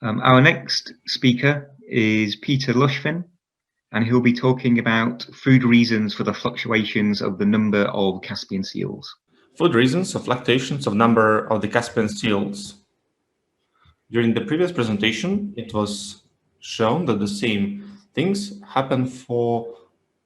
Our next speaker is Petra Lushvin, and he'll be talking about food reasons for the fluctuations of the number of Caspian seals. Food reasons of fluctuations of number of the Caspian seals. During the previous presentation, it was shown that the same things happen for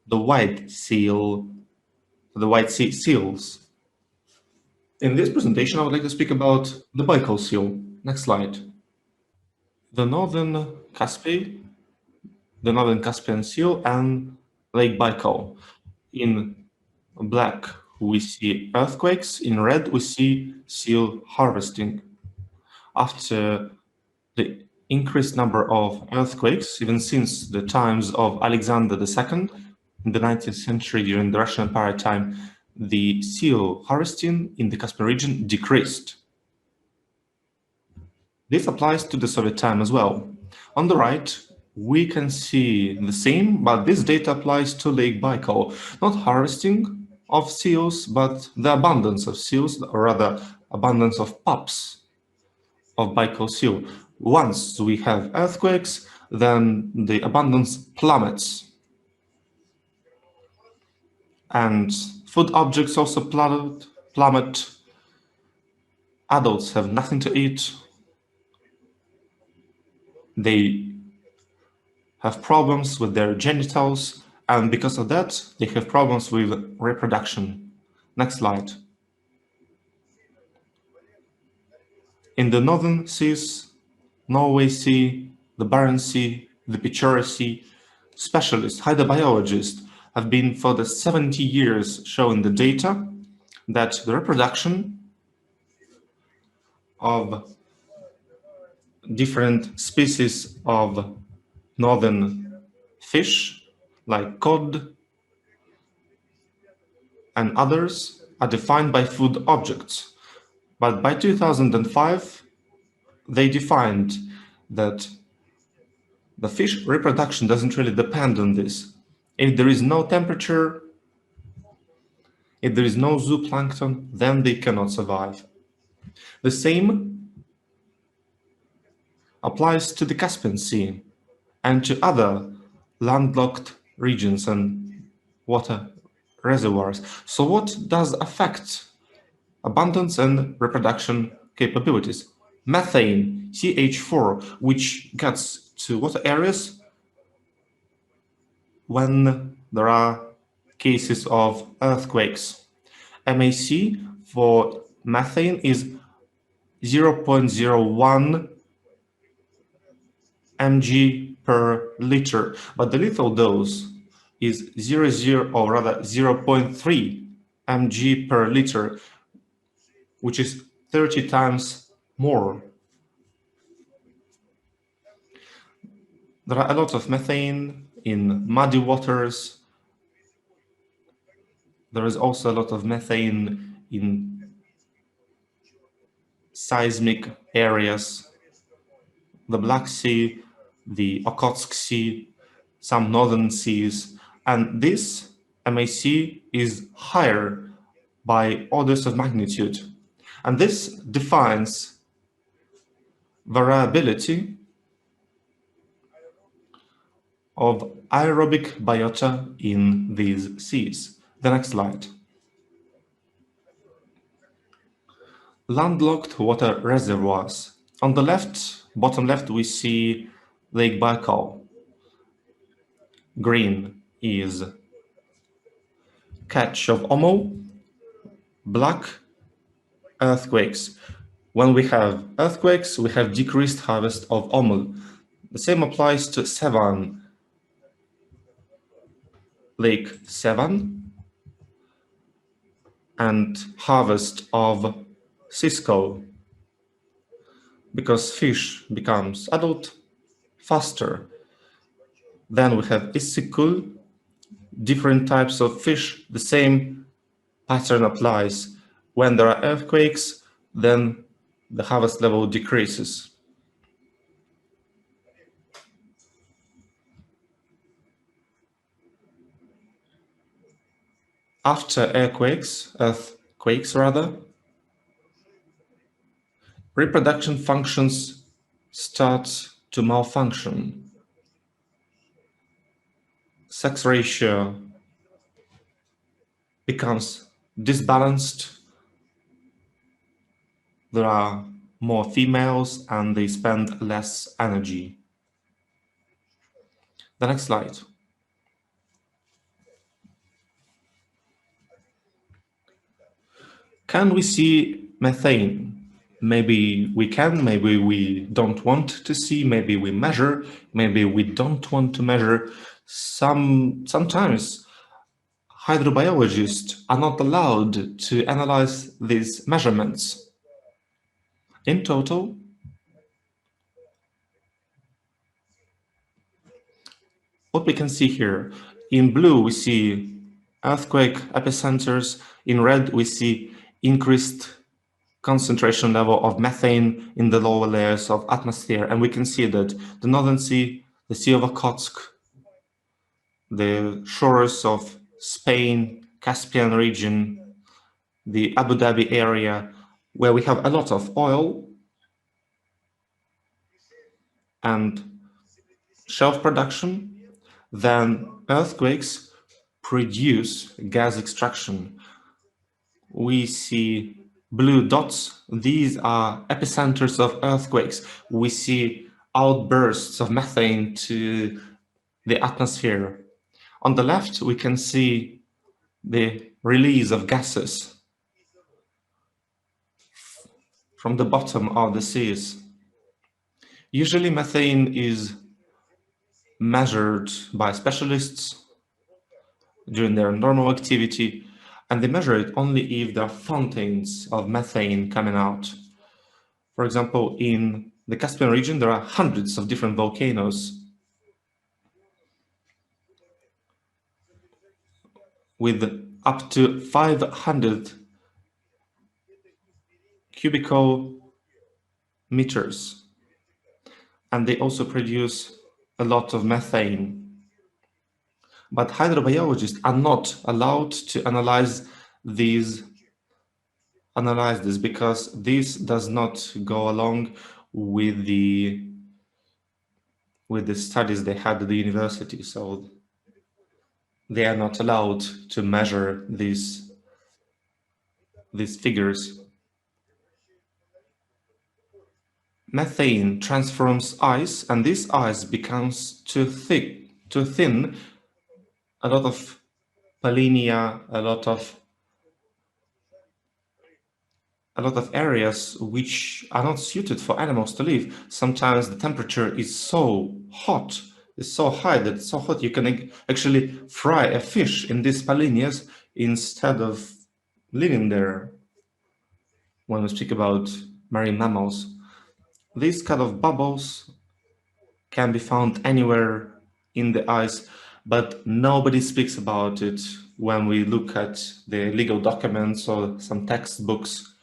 the white seal, the white sea seals. In this presentation, I would like to speak about the Baikal seal. Next slide. The northern Caspian seal and Lake Baikal. In black, we see earthquakes. In red, we see seal harvesting. After the increased number of earthquakes, even since the times of Alexander II, in the 19th century during the Russian Empire time, the seal harvesting in the Caspian region decreased. This applies to the Soviet time as well. On the right, we can see the same, but this data applies to Lake Baikal, not harvesting of seals, but the abundance of seals, or rather abundance of pups of Baikal seal. Once we have earthquakes, then the abundance plummets. And food objects also plummet. Adults have nothing to eat. They have problems with their genitals, and because of that, they have problems with reproduction. Next slide. In the northern seas, Norway Sea, the Barents Sea, the Pechora Sea, specialists, hydrobiologists have been for the 70 years showing the data that the reproduction of different species of northern fish, like cod and others, are defined by food objects. But by 2005, they defined that the fish reproduction doesn't really depend on this. If there is no temperature, if there is no zooplankton, then they cannot survive. The same applies to the Caspian Sea and to other landlocked regions and water reservoirs. So what does affect abundance and reproduction capabilities? Methane, CH4, which gets to water areas when there are cases of earthquakes. MAC for methane is 0.01 mg per liter, but the lethal dose is 0.3 mg per liter, which is 30 times more. There are a lot of methane in muddy waters. There is also a lot of methane in seismic areas, the Black Sea, the Okhotsk Sea, some northern seas, and this MAC is higher by orders of magnitude. And this defines variability of aerobic biota in these seas. The next slide. Landlocked water reservoirs. On the left, bottom left, we see Lake Baikal. Green is catch of Omo, black earthquakes. When we have earthquakes, we have decreased harvest of Omo. The same applies to Sevan, Lake Sevan, and harvest of Cisco, because fish becomes adult faster. Then we have Issyk-Kul, different types of fish. The same pattern applies. When there are earthquakes, then the harvest level decreases. After earthquakes, reproduction functions start to malfunction. Sex ratio becomes disbalanced. There are more females and they spend less energy. The next slide. Can we see methane? Maybe we can, maybe we don't want to see, maybe we measure, maybe we don't want to measure. Sometimes hydrobiologists are not allowed to analyze these measurements. In total, what we can see here, in blue we see earthquake epicenters, in red we see increased concentration level of methane in the lower layers of atmosphere, and we can see that the Northern Sea, the Sea of Okhotsk, the shores of Spain, Caspian region, the Abu Dhabi area, where we have a lot of oil and shelf production, then earthquakes produce gas extraction. We see blue dots. These are epicenters of earthquakes. We see outbursts of methane to the atmosphere. On the left, we can see the release of gases from the bottom of the seas. Usually methane is measured by specialists during their normal activity, and they measure it only if there are fountains of methane coming out. For example, in the Caspian region, there are hundreds of different volcanoes with up to 500 cubical meters, and they also produce a lot of methane. But hydrobiologists are not allowed to analyze this because this does not go along with the studies they had at the university. So they are not allowed to measure these figures. Methane transforms ice, and this ice becomes too thin. A lot of polynya, a lot of areas which are not suited for animals to live. Sometimes the temperature is so hot, it's so high that it's so hot you can actually fry a fish in these polynyas instead of living there. When we speak about marine mammals, these kind of bubbles can be found anywhere in the ice, but nobody speaks about it when we look at the legal documents or some textbooks.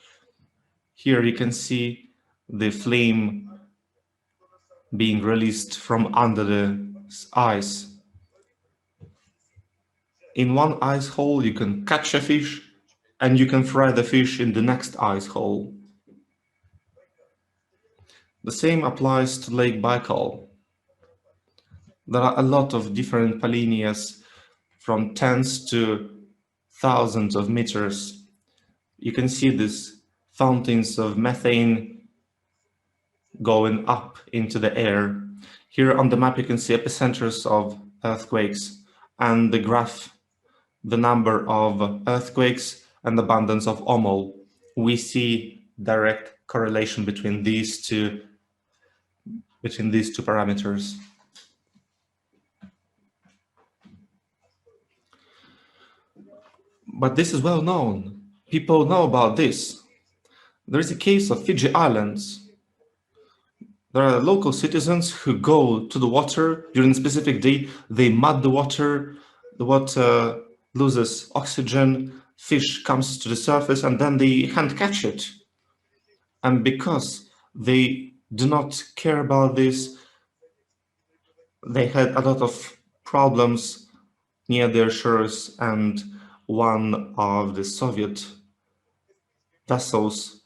Here you can see the flame being released from under the ice. In one ice hole you can catch a fish and you can fry the fish in the next ice hole. The same applies to Lake Baikal. There are a lot of different polynyas from tens to thousands of meters. You can see these fountains of methane going up into the air. Here on the map you can see epicenters of earthquakes and the graph, the number of earthquakes and abundance of OML. We see direct correlation between these two parameters. But this is well known. People know about this. There is a case of Fiji Islands. There are local citizens who go to the water during a specific day. They mud the water loses oxygen, fish comes to the surface, and then they can't catch it. And because they do not care about this, they had a lot of problems near their shores, and one of the Soviet vessels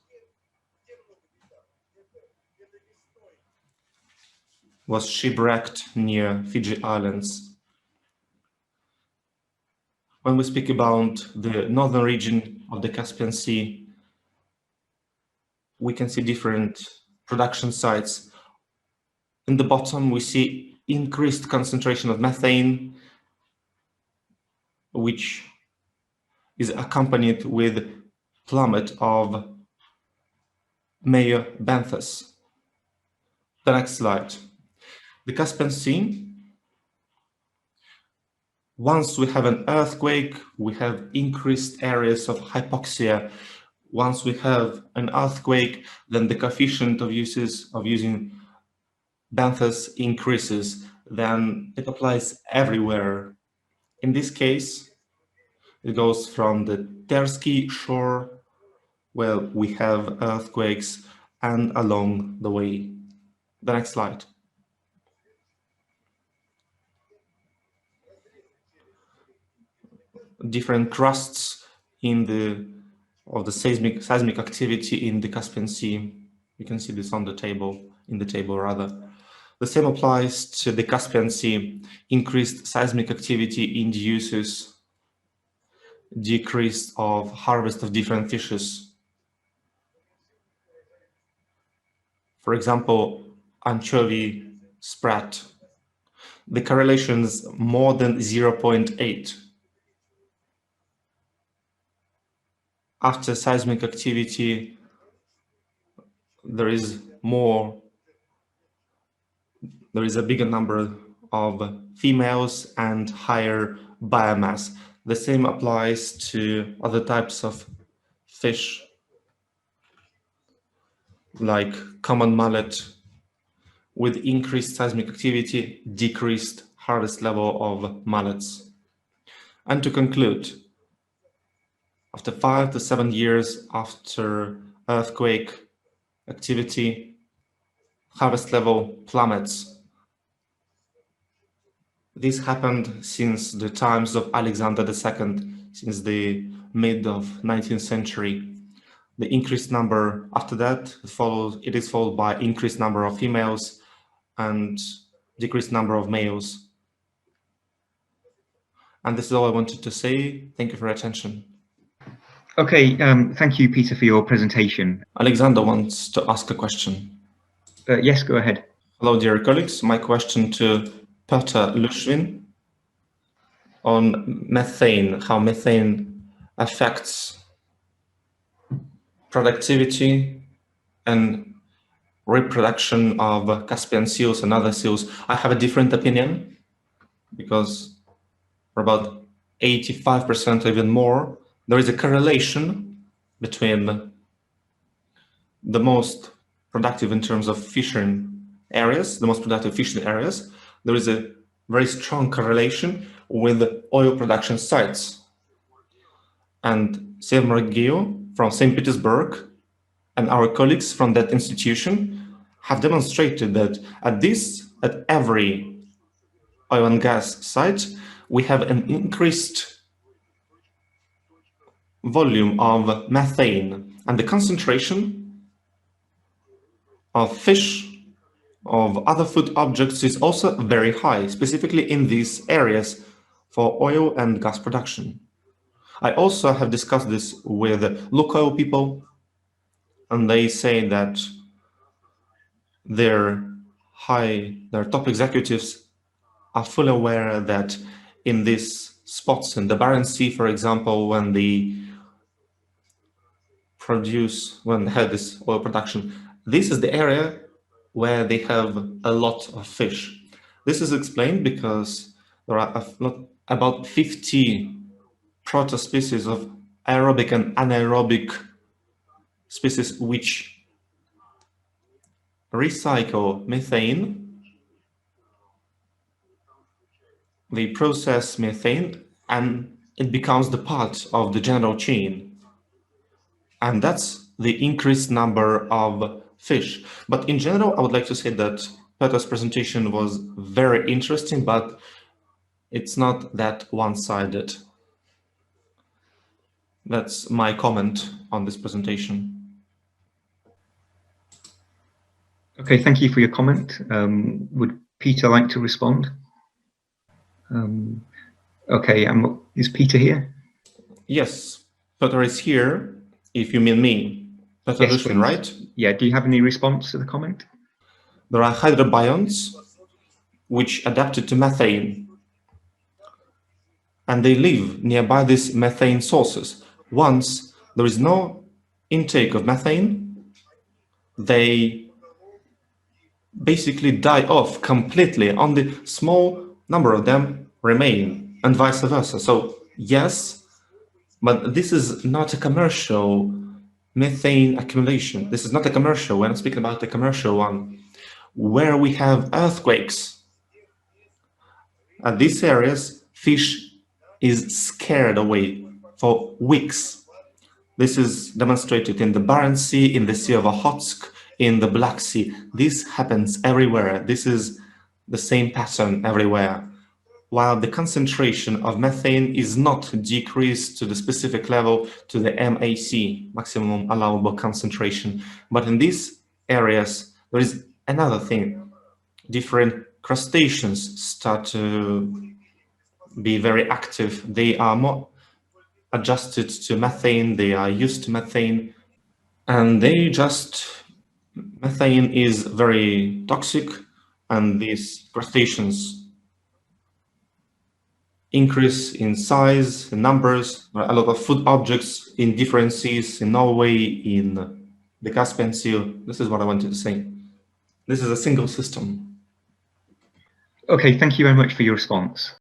was shipwrecked near Fiji Islands. When we speak about the northern region of the Caspian Sea, we can see different production sites. In the bottom, we see increased concentration of methane, which is accompanied with plummet of Mayor benthos. The next slide. The Caspian Sea. Once we have an earthquake, we have increased areas of hypoxia. Once we have an earthquake, then the coefficient of using benthos increases. Then it applies everywhere. In this case, it goes from the Terski shore, where we have earthquakes, and along the way. The next slide. Different crusts of the seismic activity in the Caspian Sea. You can see this on the table, The same applies to the Caspian Sea. Increased seismic activity induces decrease of harvest of different fishes. For example, anchovy sprat. The correlation is more than 0.8. After seismic activity, there is a bigger number of females and higher biomass. The same applies to other types of fish, like common mullet. With increased seismic activity, decreased harvest level of mullets. And to conclude, after 5 to 7 years after earthquake activity, harvest level plummets. This happened since the times of Alexander II, since the mid of 19th century. The increased number after that it is followed by increased number of females and decreased number of males. And this is all I wanted to say. Thank you for your attention. Okay, thank you, Peter, for your presentation. Alexander wants to ask a question. Yes, go ahead. Hello, dear colleagues. My question to Petra Lushvin on methane, how methane affects productivity and reproduction of Caspian seals and other seals. I have a different opinion because for about 85% or even more, there is a correlation between the most productive in terms of fishing areas, there is a very strong correlation with oil production sites. And Sev Margio from St. Petersburg and our colleagues from that institution have demonstrated that at every oil and gas site, we have an increased volume of methane, and the concentration of fish, of other food objects is also very high, specifically in these areas for oil and gas production. I also have discussed this with local people, and they say that their top executives are fully aware that in these spots in the Barents Sea, for example, when they had this oil production, this is the area where they have a lot of fish. This is explained because there are about 50 proto-species of aerobic and anaerobic species which recycle methane. They process methane and it becomes the part of the general chain. And that's the increased number of fish. But in general, I would like to say that Petra's presentation was very interesting, but it's not that one-sided. That's my comment on this presentation. Okay, thank you for your comment. Would Peter like to respond? Okay, is Peter here? Yes, Peter is here, if you mean me. Petra Yes, Lushvin, please. right? Yeah, do you have any response to the comment? There are hydrobionts which adapted to methane, and they live nearby these methane sources. Once there is no intake of methane, they basically die off completely. Only small number of them remain, and vice versa. So yes, but this is not a commercial methane accumulation. This is not a commercial. We're not speaking about the commercial one. Where we have earthquakes, at these areas, fish is scared away for weeks. This is demonstrated in the Barents Sea, in the Sea of Okhotsk, in the Black Sea. This happens everywhere. This is the same pattern everywhere. While the concentration of methane is not decreased to the specific level, to the MAC, maximum allowable concentration, but in these areas, there is another thing. Different crustaceans start to be very active. They are more adjusted to methane, they are used to methane, and methane is very toxic, and these crustaceans increase in size, in numbers. There are a lot of food objects in different seas, in Norway, in the Caspian Sea. This is what I wanted to say. This is a single system. Okay, thank you very much for your response.